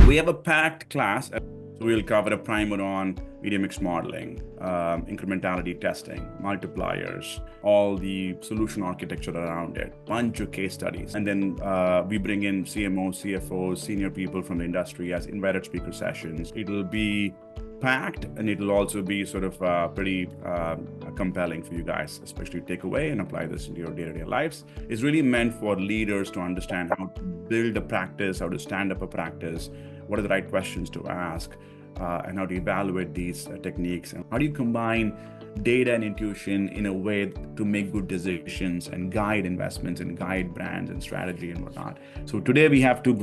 We have a packed class. So we'll cover a primer on media mix modeling, incrementality testing, multipliers, all the solution architecture around it, bunch of case studies. And then we bring in CMOs, CFOs, senior people from the industry as invited speaker sessions. It'll be packed, and it'll also be sort of pretty compelling for you guys, especially to take away and apply this into your day-to-day lives. It's really meant for leaders to understand how to build a practice, how to stand up a practice, what are the right questions to ask, and how to evaluate these techniques, and how do you combine data and intuition in a way to make good decisions and guide investments and guide brands and strategy and whatnot. So today we have two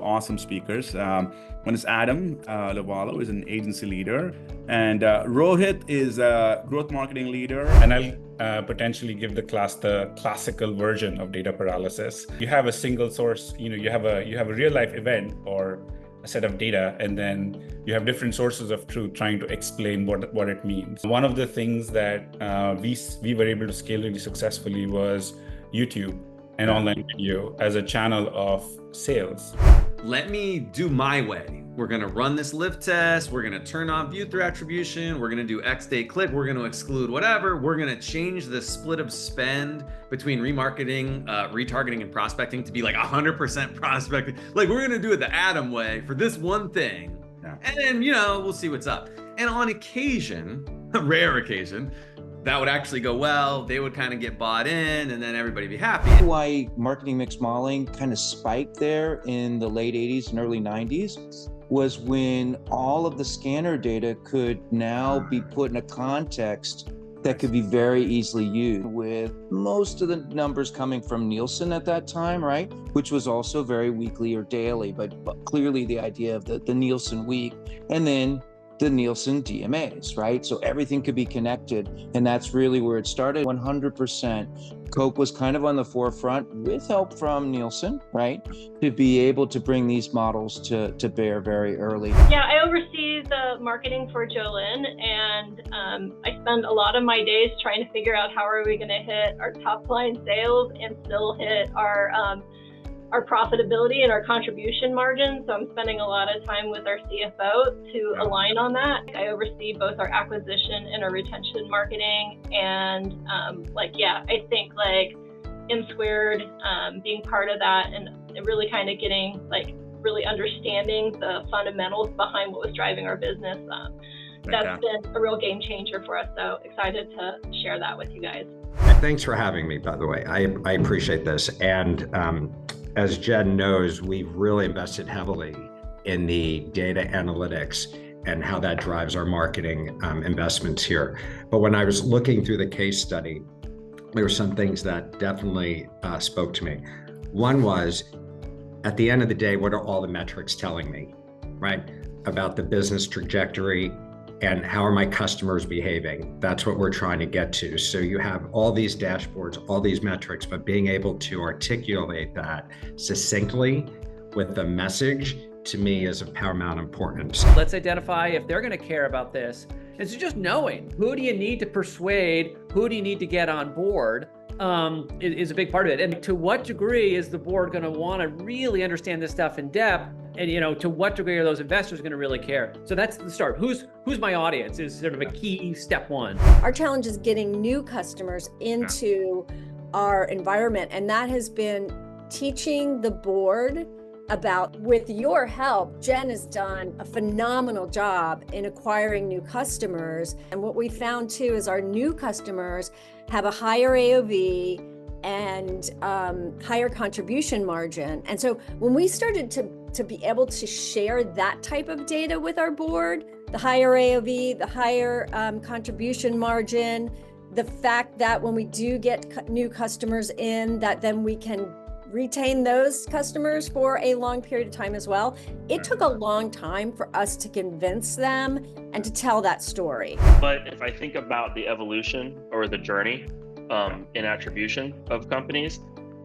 awesome speakers. One is Adam Lavallo, who is an agency leader, and Rohit is a growth marketing leader. And I'll potentially give the class the classical version of data paralysis. You have a single source, you have a real life event or a set of data, and then you have different sources of truth trying to explain what it means. One of the things that we were able to scale really successfully was YouTube and online video as a channel of sales. Let me do my way. We're gonna run this lift test. We're gonna turn on view through attribution. We're gonna do X day click. We're gonna exclude whatever. We're gonna change the split of spend between remarketing, retargeting, and prospecting to be like 100% prospecting. Like, we're gonna do it the Adam way for this one thing. Yeah. And then, we'll see what's up. And on occasion, a rare occasion, that would actually go well. They would kind of get bought in, and then everybody be happy. Why marketing mix modeling kind of spiked there in the late 80s and early 90s was when all of the scanner data could now be put in a context that could be very easily used, with most of the numbers coming from Nielsen at that time, right? Which was also very weekly or daily, but clearly the idea of the Nielsen week, and then the Nielsen DMAs, right? So everything could be connected, and that's really where it started. 100%. Coke was kind of on the forefront with help from Nielsen, right? To be able to bring these models to bear very early. Yeah, I oversee the marketing for Jolyn, and I spend a lot of my days trying to figure out how are we going to hit our top line sales and still hit our profitability and our contribution margin. So I'm spending a lot of time with our CFO to align on that. I oversee both our acquisition and our retention marketing. And I think M Squared being part of that and really kind of getting really understanding the fundamentals behind what was driving our business. That's been a real game changer for us. So excited to share that with you guys. Thanks for having me, by the way. I appreciate this. And as Jen knows, we've really invested heavily in the data analytics and how that drives our marketing investments here. But when I was looking through the case study, there were some things that definitely spoke to me. One was, at the end of the day, what are all the metrics telling me, right? About the business trajectory and how are my customers behaving? That's what we're trying to get to. So you have all these dashboards, all these metrics, but being able to articulate that succinctly with the message, to me, is of paramount importance. Let's identify if they're gonna care about this. And so just knowing who do you need to persuade, who do you need to get on board, is a big part of it. And to what degree is the board gonna wanna really understand this stuff in depth? And to what degree are those investors going to really care? So that's the start. Who's my audience is sort of a key step one. Our challenge is getting new customers into our environment, and that has been teaching the board about, with your help, Jen has done a phenomenal job in acquiring new customers. And what we found too is our new customers have a higher AOV and higher contribution margin. And so when we started to be able to share that type of data with our board, the higher AOV, the higher contribution margin, the fact that when we do get new customers in, that then we can retain those customers for a long period of time as well. It took a long time for us to convince them and to tell that story. But if I think about the evolution or the journey in attribution of companies,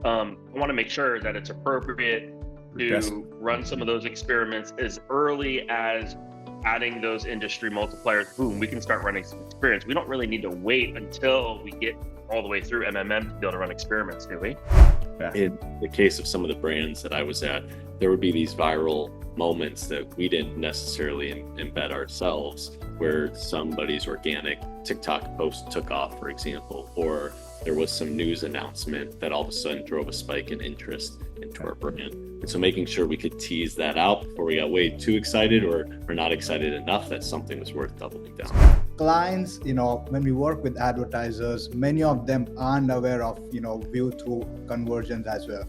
I want to make sure that it's appropriate to run some of those experiments as early as adding those industry multipliers. Boom, we can start running some experiments. We don't really need to wait until we get all the way through MMM to be able to run experiments, do we? In the case of some of the brands that I was at, there would be these viral moments that we didn't necessarily embed ourselves, where somebody's organic TikTok post took off, for example, or there was some news announcement that all of a sudden drove a spike in interest into our brand. And so making sure we could tease that out before we got way too excited or not excited enough that something was worth doubling down. Clients, when we work with advertisers, many of them aren't aware of, view through conversions as well.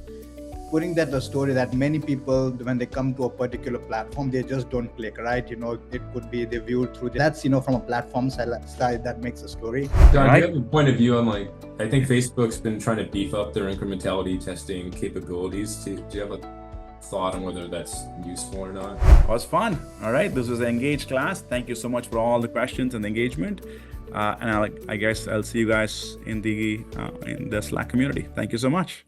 Putting that the story that many people, when they come to a particular platform, they just don't click, right? It could be they view through. That's, from a platform side that makes a story. John, do you have a point of view on I think Facebook's been trying to beef up their incrementality testing capabilities. Do you have a thought on whether that's useful or not? It was fun. All right, this was an engaged class. Thank you so much for all the questions and the engagement. And I guess I'll see you guys in the Slack community. Thank you so much.